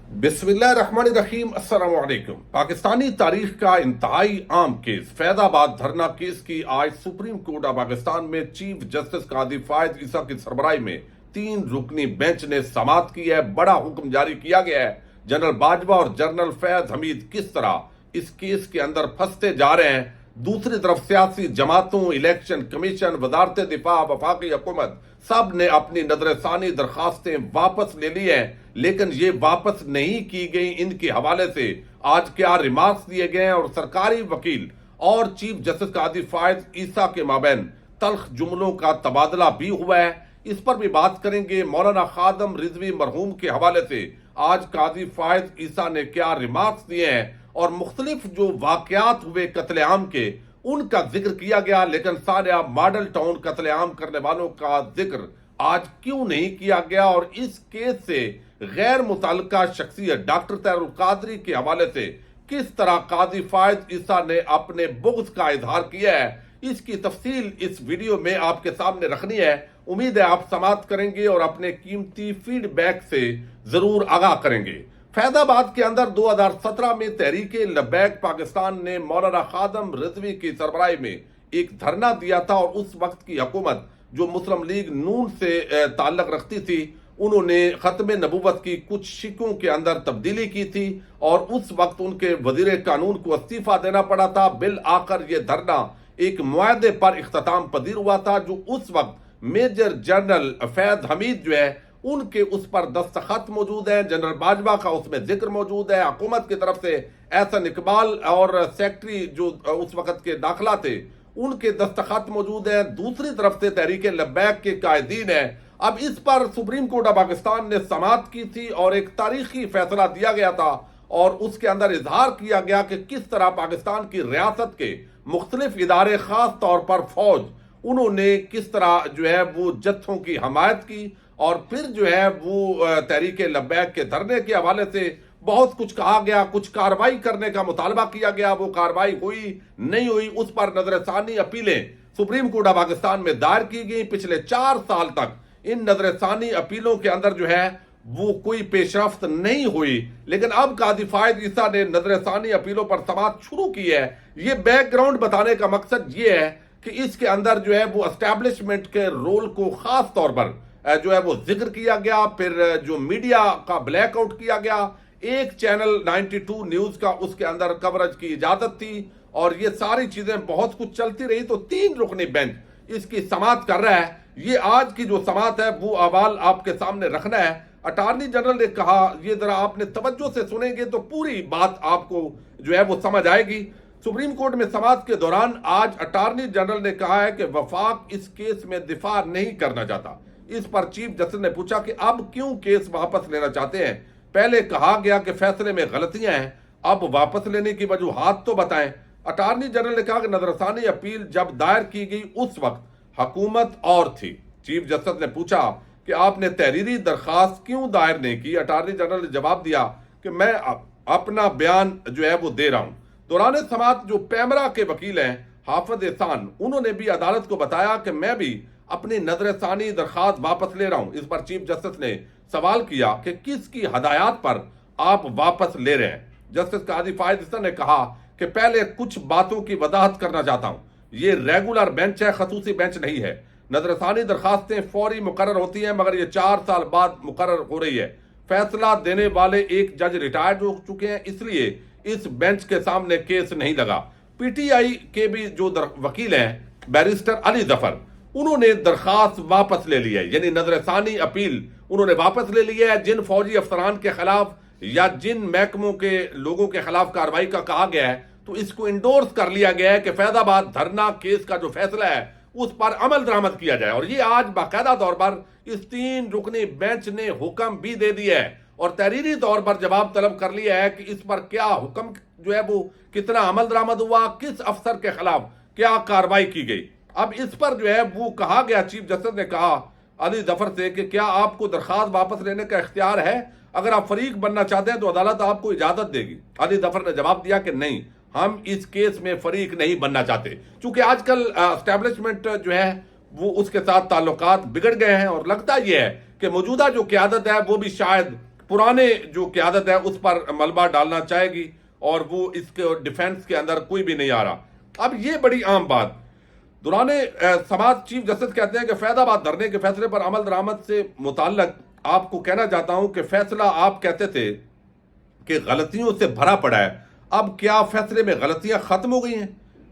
बिस्मिल्लाहिर्रहमानिर्रहीम। अस्सलाम वालेकुम। पाकिस्तानी तारीख का इंतहाई आम केस फैज आबाद धरना केस की आज सुप्रीम कोर्ट ऑफ पाकिस्तान में चीफ जस्टिस कादी फायद ईसा की सरबराही में 3 रुकनी बेंच ने समाअत की है। बड़ा हुक्म जारी किया गया है। जनरल बाजवा और जनरल फैज हमीद किस तरह इस केस के अंदर फंसते जा रहे हैं, दूसरी तरफ सियासी जमातों, इलेक्शन कमीशन, वजारत दिफा, वफाकी हुकूमत सब ने अपनी नजरसानी दरखास्तें वापस ले ली हैं, लेकिन ये वापस नहीं की गई। इनके हवाले से आज क्या रिमार्क्स दिए गए हैं और सरकारी वकील और चीफ जस्टिस कादी फायद ईसा के माबैन तल्ख जुमलों का तबादला भी हुआ है, इस पर भी बात करेंगे। मौलाना खादम रिजवी मरहूम के हवाले से आज कादी फायद ईसा ने क्या रिमार्क्स दिए हैं और मुख्तलिफ जो वाकयात हुए कत्लेआम के उनका जिक्र किया गया, लेकिन सारा मॉडल टाउन कत्लेआम करने वालों का जिक्र आज क्यों नहीं किया गया और इस केस से गैर मुतल्लका शख्सियत डॉक्टर तैयरुल कादरी के हवाले से किस तरह कादी फायद ईसा ने अपने बुग़्ज़ का इजहार किया है, इसकी तफसील इस वीडियो में आपके सामने रखनी है। उम्मीद है आप समाअत करेंगे और अपने कीमती फीडबैक से जरूर आगाह करेंगे। फैजाबाद के अंदर 2017 में तहरीके लब्बैक पाकिस्तान ने मौलाना खादम रिजवी की सरबराही में एक धरना दिया था और उस वक्त की हुकूमत जो मुस्लिम लीग नून से ताल्लुक रखती थी, उन्होंने खत्म नबूवत की कुछ शिकों के अंदर तब्दीली की थी और उस वक्त उनके वजीर कानून को इस्तीफा देना पड़ा था। बिल आकर यह धरना एक मुआहदे पर इख्तिताम पजीर हुआ था, जो उस वक्त मेजर जनरल फैज हमीद जो है उनके उस पर दस्तखत मौजूद है, जनरल बाजवा का उसमें जिक्र मौजूद है, हुकूमत की तरफ से एहसन इकबाल और सेक्रेटरी जो उस वक्त के दाखिला थे उनके दस्तखत मौजूद है, दूसरी तरफ से तहरीके लब्बैक के कायदीन है। अब इस पर सुप्रीम कोर्ट ऑफ पाकिस्तान ने समाअत की थी और एक तारीखी फैसला दिया गया था और उसके अंदर इजहार किया गया कि किस तरह पाकिस्तान की रियासत के मुख्तलिफ इदारे, खास तौर पर फौज, उन्होंने किस तरह जो है वो जत्थों की हमायत की और फिर जो है वो तहरीके लब्बैक के धरने के हवाले से बहुत कुछ कहा गया, कुछ कार्रवाई करने का मुतालबा किया गया। वो कार्रवाई हुई नहीं हुई, उस पर नजरसानी अपीलें सुप्रीम कोर्ट ऑफ पाकिस्तान में दायर की गई। पिछले 4 साल तक इन नजरसानी अपीलों के अंदर जो है वो कोई पेशरफ्त नहीं हुई, लेकिन अब कादी फायद ईसा ने नजरसानी अपीलों पर समाअत शुरू की है। ये बैकग्राउंड बताने का मकसद ये है कि इसके अंदर जो है वो एस्टैब्लिशमेंट के रोल को खास तौर पर जो है वो जिक्र किया गया, फिर जो मीडिया का ब्लैकआउट किया गया, एक चैनल 92 न्यूज का उसके अंदर कवरेज की इजाजत थी और ये सारी चीजें बहुत कुछ चलती रही, तो 3 रुकनी बेंच इसकी समाअत कर रहा है। ये आज की जो समाअत है वो अहवाल आपके सामने रखना है। अटॉर्नी जनरल ने कहा, ये जरा आपने तवज्जो से सुनेंगे तो पूरी बात आपको जो है वो समझ आएगी। सुप्रीम कोर्ट में समाअत के दौरान आज अटॉर्नी जनरल ने कहा है कि वफाक इस केस में दिफा नहीं करना चाहता। इस पर चीफ जस्टिस ने पूछा कि अब क्यों केस वापस लेना चाहते हैं। पहले कहा गया कि फैसले में गलतियां हैं, अब वापस लेने की वजूहात तो बताएं। अटॉर्नी जनरल ने कहा कि नजरसानी अपील जब दायर की गई उस वक्त हुकूमत और थी। चीफ जस्टिस ने पूछा कि आपने तहरीरी दरखास्त क्यों दायर नहीं की। अटॉर्नी जनरल ने जवाब दिया कि मैं अपना बयान जो है वो दे रहा हूं। दौरान समाअत जो पैमरा के वकील हैं हाफिज एहसान, उन्होंने भी अदालत को बताया कि मैं भी अपनी नजरसानी दरखास्त वापस ले रहा हूं। इस पर चीफ जस्टिस ने सवाल किया कि किसकी हदायत पर आप वापस ले रहे हैं। जस्टिस कादी फायद ईसा ने कहा कि पहले कुछ बातों की वजाहत करना चाहता हूं। ये रेगुलर बेंच है, खसूसी बेंच नहीं है। नजरसानी दरखास्तें फौरी मुकर्रर होती हैं, मगर ये 4 साल बाद मुकर्रर हो रही है। फैसला देने वाले एक जज रिटायर्ड हो चुके हैं, इसलिए इस बेंच के सामने केस नहीं लगा। पीटीआई के भी जो वकील हैं बैरिस्टर अली जफर, उन्होंने दरखास्त वापस ले ली है, यानी नजरसानी अपील उन्होंने वापस ले ली है। जिन फौजी अफसरान के खिलाफ या जिन महकमों के लोगों के खिलाफ कार्रवाई का कहा गया है, तो इसको इंडोर्स कर लिया गया है कि फैजाबाद धरना केस का जो फैसला है उस पर अमल दरामद किया जाए। और ये आज बाकायदा तौर पर इस 3 रुकनी बेंच ने हुक्म भी दे दिया है और तहरीरी तौर पर जवाब तलब कर लिया है कि इस पर क्या हुक्म जो है वो कितना अमल दरामद हुआ, किस अफसर के खिलाफ क्या कार्रवाई की गई। अब इस पर जो है वो कहा गया, चीफ जस्टिस ने कहा अली जफर से कि क्या आपको दरखास्त वापस लेने का इख्तियार है, अगर आप फरीक बनना चाहते हैं तो अदालत आपको इजाजत देगी। अली जफर ने जवाब दिया कि नहीं, हम इस केस में फरीक नहीं बनना चाहते, चूंकि आजकल एस्टैब्लिशमेंट जो है वो उसके साथ ताल्लुकात बिगड़ गए हैं और लगता यह है कि मौजूदा जो क़यादत है वो भी शायद पुराने जो क्यादत है उस पर मलबा डालना चाहेगी और वो इसके डिफेंस के अंदर कोई भी नहीं आ रहा। अब ये बड़ी आम बात दुराने समाज चीफ जस्टिस कहते हैं कि फैजाबाद धरने के फैसले पर अमल दरामद से मुताल्लक आपको कहना चाहता हूं कि फैसला आप कहते थे कि गलतियों से भरा पड़ा है, अब क्या फैसले में गलतियां खत्म हो गई हैं?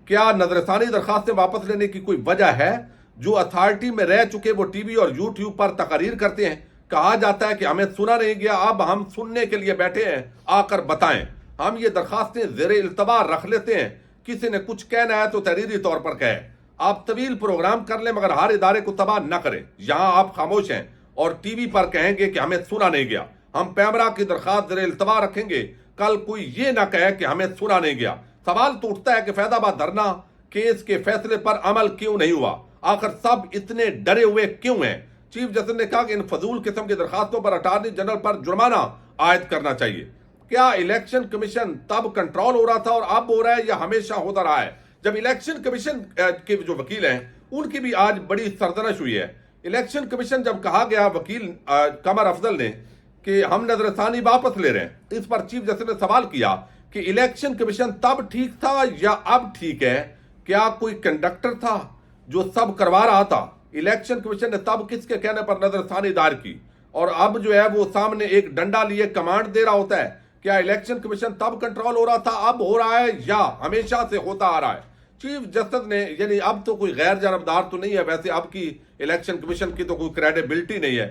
क्या नजरसानी दरखास्तें वापस लेने की कोई वजह है? जो अथॉरिटी में रह चुके वो टीवी और यूट्यूब पर तकरीर करते हैं, कहा जाता है कि हमें सुना नहीं गया, अब हम सुनने के लिए बैठे हैं, आकर बताएं। हम ये दरखास्तें ज़ेरे इल्तबा रख लेते हैं, किसी ने कुछ कहना है तो तहरीरी तौर पर कहे। आप तवील प्रोग्राम कर लें मगर हर इदारे को तबाह न करें। यहाँ आप खामोश हैं और टीवी पर कहेंगे कि हमें सुना नहीं गया। हम पैमरा की दरखास्त ज़ेरे इल्तबा रखेंगे, कल कोई ये ना कहे कि हमें सुना नहीं गया। सवाल तो उठता है कि फैजाबाद धरना केस के फैसले पर अमल क्यों नहीं हुआ? आखिर सब इतने डरे हुए क्यों हैं? चीफ जस्टिस ने कहा कि इन फजूल किस्म की दरखास्तों पर अटॉर्नी जनरल पर जुर्माना आयद करना चाहिए। क्या इलेक्शन कमीशन तब कंट्रोल हो रहा था और अब हो रहा है या हमेशा होता रहा है? जब इलेक्शन कमीशन के जो वकील हैं उनकी भी आज बड़ी सरदनश हुई है। इलेक्शन कमीशन जब कहा गया वकील कमर अफजल ने कि हम नजरसानी वापस ले रहे हैं, इस पर चीफ जस्टिस ने सवाल किया कि इलेक्शन कमीशन तब ठीक था या अब ठीक है? क्या कोई कंडक्टर था जो सब करवा रहा था? इलेक्शन कमीशन ने तब किसके कहने पर नजरसानी दायर की और अब जो है वो सामने एक डंडा लिए कमांड दे रहा होता है? क्या इलेक्शन कमीशन तब कंट्रोल हो रहा था, अब हो रहा है या हमेशा से होता आ रहा है? चीफ जस्टिस ने यानी अब तो कोई गैर जानबदार तो नहीं है, वैसे अब की इलेक्शन कमीशन की तो कोई क्रेडिबिलिटी नहीं है।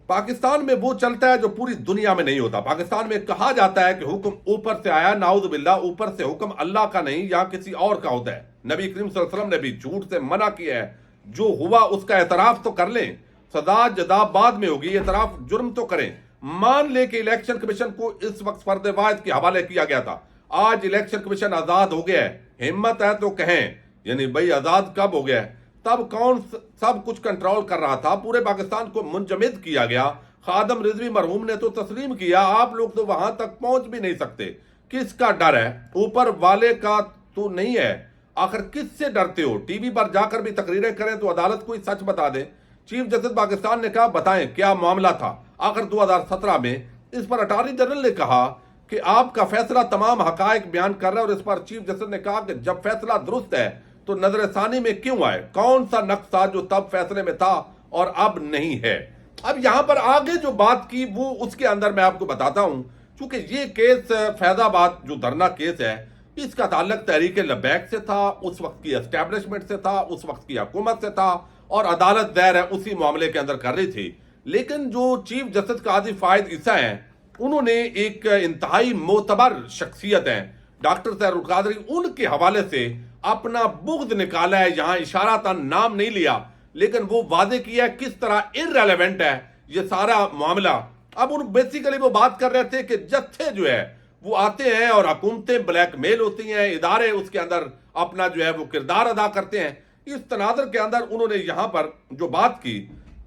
पाकिस्तान में वो चलता है जो पूरी दुनिया में नहीं होता। पाकिस्तान में कहा जाता है कि हुक्म ऊपर से आया, नाउज़ बिल्लाह, ऊपर से हुक्म अल्लाह का नहीं या किसी और का होता है। नबी करीम सल्लल्लाहु अलैहि वसल्लम ने भी झूठ से मना किया है। जो हुआ उसका एतराफ तो कर लें, सदा जदा बाद में होगी, एतराफ जुर्म तो करें। मान ले कि इलेक्शन कमीशन को इस वक्त फर्द वाहिद के हवाले किया गया था, आज इलेक्शन कमीशन आजाद हो गया है, हिम्मत है तो कहें यानी भाई आजाद कब हो गया है? तब कौन सब कुछ कंट्रोल कर रहा था? पूरे पाकिस्तान को मुंजमद किया गया। खादम रिजवी मरहूम ने तो तस्लीम किया, आप लोग तो वहां तक पहुंच भी नहीं सकते। किसका डर है? ऊपर वाले का तो नहीं है। आखिर किससे डरते हो? टीवी पर जाकर भी तकरीरें करें तो अदालत कोई सच बता दे। चीफ जस्टिस पाकिस्तान ने कहा बताएं क्या मामला था? आखिर 2017 में इस पर अटॉर्नी जनरल ने कहा कि आपका फैसला तमाम हकायक बयान कर रहा है और इस पर चीफ जस्टिस ने कहा कि जब फैसला दुरुस्त है तो नजरसानी में क्यों आए? कौन सा नक्श था जो तब फैसले में था और अब नहीं है? अब यहां पर आगे जो बात की वो उसके अंदर मैं आपको बताता हूं। चूंकि ये केस फैजाबाद जो धरना केस है इसका ताल्लुक तहरीक लबैक से था, उस वक्त की एस्टेब्लिशमेंट से था, उस वक्त की हुकूमत से था और अदालत दायर है उसी मामले के अंदर कर रही थी। लेकिन जो चीफ जस्टिस काजी फायद ईसा हैं उन्होंने एक इंतहाई मोतबर शख्सियत हैं डॉक्टर सैरुल कादरी, उनके हवाले से अपना बुग़्ज़ निकाला है। यहां इशारा था, नाम नहीं लिया, लेकिन वो वादे किया किस तरह इररेलेवेंट है ये सारा मामला। अब उन बेसिकली वो बात कर रहे थे कि जत्थे जो है वो आते हैं और हुकूमतें ब्लैकमेल होती हैं, इदारे उसके अंदर अपना जो है वो किरदार अदा करते हैं। इस तनाज़ुर के अंदर उन्होंने यहां पर जो बात की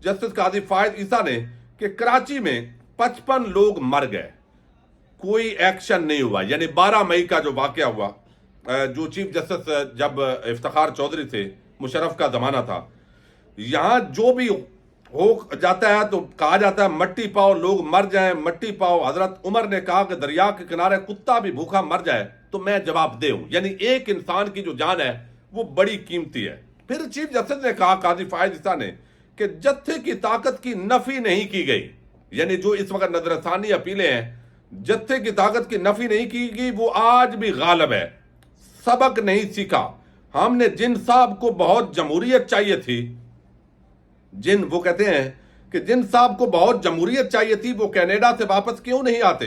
जस्टिस काजी फायद ईसा ने कि कराची में 55 लोग मर गए, कोई एक्शन नहीं हुआ। यानी 12 मई का जो वाकया हुआ, जो चीफ जस्टिस जब इफ्तिखार चौधरी थे, मुशर्रफ का जमाना था, यहां जो भी हो जाता है तो कहा जाता है मट्टी पाओ लोग मर जाएं, मट्टी पाओ। हजरत उमर ने कहा कि दरिया के किनारे कुत्ता भी भूखा मर जाए तो मैं जवाब दे हूं। यानी एक इंसान की जो जान है वो बड़ी कीमती है। फिर चीफ जस्टिस ने कहा काजी फायद ईसा ने कि जत्थे की ताकत की नफी नहीं की गई। यानी जो इस वक्त नजरसानी अपीलें हैं, जत्थे की ताकत की नफी नहीं की गई, वो आज भी गालिब है। सबक नहीं सीखा। हमने जिन साहब को बहुत जमहूरियत चाहिए थी, वो कहते हैं कि जिन साहब को बहुत जमहूरियत चाहिए थी वो कनाडा से वापस क्यों नहीं आते?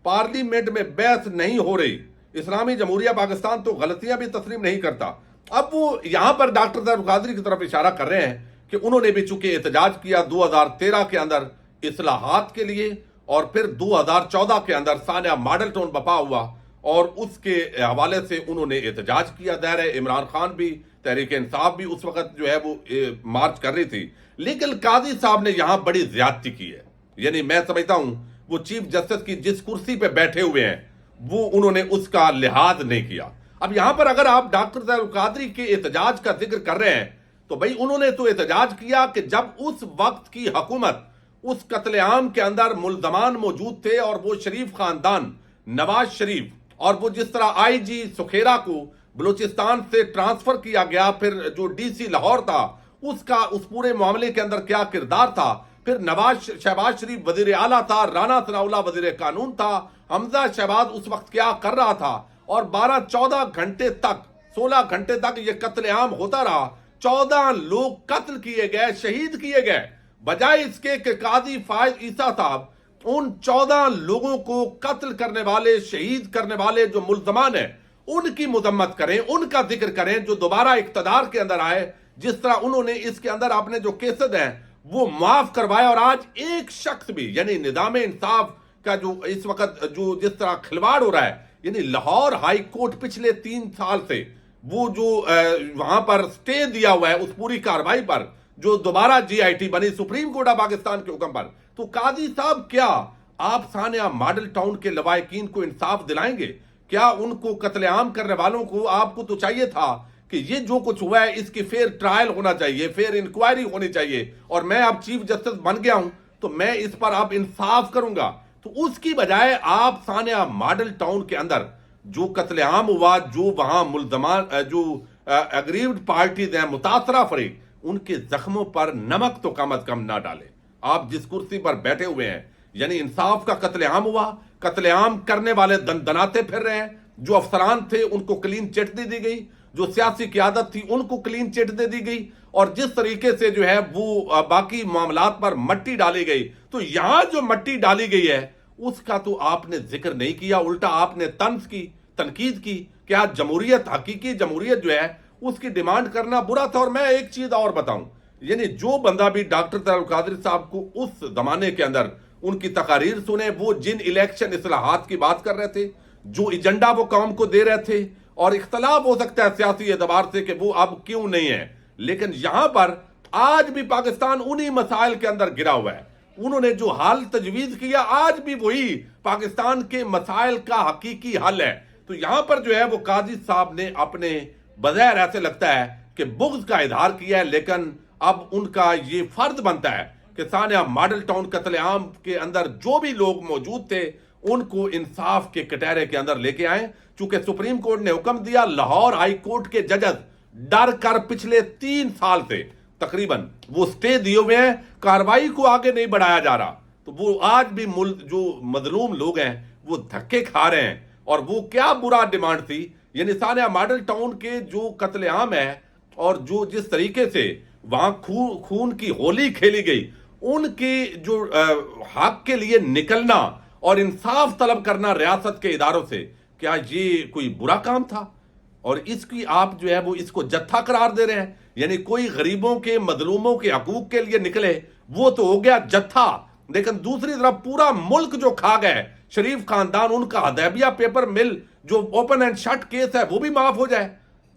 पार्लियामेंट में बहस नहीं हो रही। इस्लामी जमहूरिया पाकिस्तान तो गलतियां भी तस्लीम नहीं करता। अब वो यहां पर डॉक्टर सैरुल कादरी की तरफ इशारा कर रहे हैं कि उन्होंने भी चूंकि एहतजाज किया 2013 के अंदर इस्लाहात के लिए और फिर 2014 के अंदर सानिया मॉडल टाउन बपा हुआ और उसके हवाले से उन्होंने एहतजाज किया। दायर है इमरान खान भी, तहरीक इंसाफ भी उस वक्त जो है वो मार्च कर रही थी। लेकिन काजी साहब ने यहां बड़ी ज्यादती की है। यानी मैं समझता हूं वो चीफ जस्टिस की जिस कुर्सी पे बैठे हुए हैं वो उन्होंने उसका लिहाज नहीं किया। अब यहां पर अगर आप डॉक्टर सैरुल कादरी के एहतजाज का जिक्र कर रहे हैं तो भाई उन्होंने तो एहतजाज किया कि जब उस वक्त की हुकूमत उस कत्लेआम के अंदर मुल्जमान मौजूद थे और वो शरीफ खानदान, नवाज शरीफ, और वो जिस तरह आईजी सुखेरा को बलूचिस्तान से ट्रांसफर किया गया, फिर जो डीसी लाहौर था उसका उस पूरे मामले के अंदर क्या किरदार था, फिर शहबाज शरीफ वजीर आला था, राना सनाउल्लाह वजीर कानून था, हमजा शहबाज उस वक्त क्या कर रहा था, और 12-14 घंटे तक, 16 घंटे तक ये कत्लेआम होता रहा। 14 लोग कत्ल किए गए, शहीद किए गए। बजाय इसके कि काजी फायद ईसा साहब उन 14 लोगों को कत्ल करने वाले, शहीद करने वाले जो मुल्जमान हैं, उनकी मजम्मत करें, उनका जिक्र करें, जो दोबारा इख्तदार के अंदर आए, जिस तरह उन्होंने इसके अंदर आपने जो केसेस हैं वो माफ करवाया, और आज एक शख्स भी, यानी निजाम इंसाफ का जो इस वक्त जो जिस तरह खिलवाड़ हो रहा है, यानी लाहौर हाई कोर्ट पिछले 3 साल से वो जो वहां पर स्टे दिया हुआ है उस पूरी कार्रवाई पर, जो दोबारा जीआईटी बनी सुप्रीम कोर्ट ऑफ पाकिस्तान के हुक्म पर, तो काजी साहब क्या आप सानिया मॉडल टाउन के लवाहिकीन को इंसाफ दिलाएंगे? क्या उनको कत्लेआम करने वालों को, आपको तो चाहिए था कि ये जो कुछ हुआ है इसकी फेयर ट्रायल होना चाहिए, फेयर इंक्वायरी होनी चाहिए, और मैं अब चीफ जस्टिस बन गया हूं तो मैं इस पर अब इंसाफ करूंगा। तो उसकी बजाय आप सानिया मॉडल टाउन के अंदर जो कत्लेआम हुआ, जो वहां मुल्जमान, जो अग्रीव्ड पार्टीज हैं, मुतासरा फरीक, उनके जख्मों पर नमक तो कम अज कम ना डालें। आप जिस कुर्सी पर बैठे हुए हैं, यानी इंसाफ का कत्लेआम हुआ, कत्लेआम करने वाले दनाते फिर रहे हैं, जो अफसरान थे उनको क्लीन चिट दे दी गई, जो सियासी क़यादत थी उनको क्लीन चिट दे दी गई, और जिस तरीके से जो है वो बाकी मामलात पर मट्टी डाली गई। तो यहां जो मट्टी डाली गई है उसका तो आपने जिक्र नहीं किया, उल्टा आपने तंज की, तनकीद की। क्या जमहूरियत, हकीकी जमहूरियत जो है उसकी डिमांड करना बुरा था? और मैं एक चीज और बताऊं, यानी जो बंदा भी डॉक्टर तलल कादरी साहब को उस जमाने के अंदर उनकी तकारीर सुने, वो जिन इलेक्शन इस्लाहात की बात कर रहे थे, जो एजेंडा वो कौम को दे रहे थे, और इख्तलाफ हो सकता है सियासी एतबार से कि वो अब क्यों नहीं है, लेकिन यहां पर आज भी पाकिस्तान उन्हीं मसाइल के अंदर गिरा हुआ है। उन्होंने जो हल तजवीज किया आज भी वही पाकिस्तान के मसाइल का हकीकी हल है। तो यहां पर जो है वो काजी साहब ने अपने बज़ाहिर ऐसे लगता है कि बुग़्ज़ का इजहार किया है, लेकिन अब उनका ये फर्ज बनता है कि सानिया मॉडल टाउन कत्लेआम के अंदर जो भी लोग मौजूद थे उनको इंसाफ के कटहरे के अंदर लेके आए। चूंकि सुप्रीम कोर्ट ने हुक्म दिया, लाहौर हाई कोर्ट के जजस डर कर पिछले 3 साल से तकरीबन वो स्टे दिए हुए हैं, कार्रवाई को आगे नहीं बढ़ाया जा रहा। तो वो आज भी जो मजलूम लोग हैं वो धक्के खा रहे हैं। और वो क्या बुरा डिमांड थी, यानी सानिया मॉडल टाउन के जो कत्लेआम है और जो जिस तरीके से वहां खून की होली खेली गई, उनके जो हक के लिए निकलना और इंसाफ तलब करना रियासत के इदारों से, क्या ये कोई बुरा काम था? और इसकी आप जो है वो इसको जत्था करार दे रहे हैं। यानी कोई गरीबों के, मजलूमों के हकूक के लिए निकले वो तो हो गया जत्था, लेकिन दूसरी तरफ पूरा मुल्क जो खा गए, शरीफ खानदान, उनका हदैबिया पेपर मिल जो ओपन एंड शट केस है वो भी माफ हो जाए।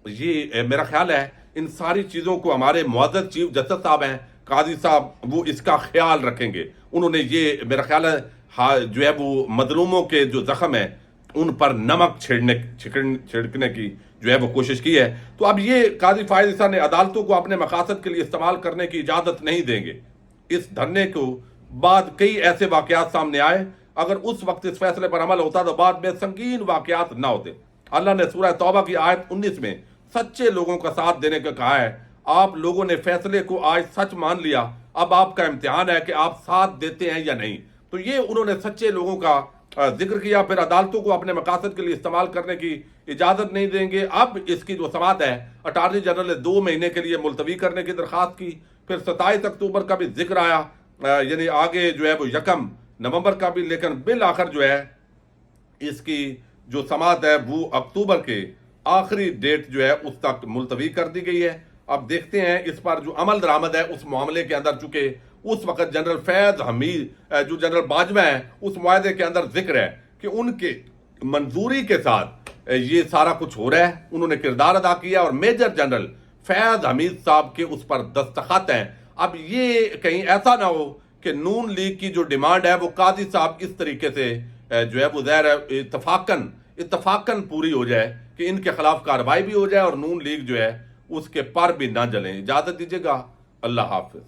ये मेरा ख्याल है इन सारी चीजों को हमारे मुअज़्ज़ज़ चीफ जस्टिस साहब हैं, काजी साहब, वो इसका ख्याल रखेंगे। उन्होंने ये मेरा ख्याल है जो है वो मजलूमों के जो जख्म है उन पर नमक छिड़कने की जो है वो कोशिश की है। तो अब ये काजी फायद ईसा ने अदालतों को अपने मकासद के लिए इस्तेमाल करने की इजाजत नहीं देंगे। इस धरने को बाद कई ऐसे वाकयात सामने आए, अगर उस वक्त इस फैसले पर अमल होता तो बाद में संगीन वाकयात ना होते। अल्लाह ने सूरह तौबा की आयत 19 में सच्चे लोगों का साथ देने का कहा है। आप लोगों ने फैसले को आज सच मान लिया, अब आपका इम्तिहान है कि आप साथ देते हैं या नहीं। तो ये उन्होंने सच्चे लोगों का जिक्र किया। फिर अदालतों को अपने मकासद के लिए इस्तेमाल करने की इजाजत नहीं देंगे। अब इसकी जो समाअत है, अटारनी जनरल ने 2 महीने के लिए मुलतवी करने की दरखास्त की। फिर 27 अक्टूबर का भी जिक्र आया, यानी आगे जो है वो 1 नवंबर का भी, लेकिन बिल आखिर जो है इसकी जो समाअत है वो अक्टूबर के आखिरी डेट जो है उस तक मुलतवी कर दी गई है। अब देखते हैं इस पर जो अमल दरामद है उस मामले के अंदर, चूंकि उस वक्त जनरल फैज हमीद जो जनरल बाजवा है, उस मुआहदे के अंदर जिक्र है कि उनके मंजूरी के साथ ये सारा कुछ हो रहा है, उन्होंने किरदार अदा किया और मेजर जनरल फैज हमीद साहब के उस पर दस्तखत हैं। अब ये कहीं ऐसा ना हो कि नून लीग की जो डिमांड है वो काजी साहब इस तरीके से जो है वो ज़ाहिर इत्तफाकन पूरी हो जाए कि इनके खिलाफ कार्रवाई भी हो जाए और नून लीग जो है उसके पर भी ना जलें। इजाजत दीजिएगा, अल्लाह हाफिज।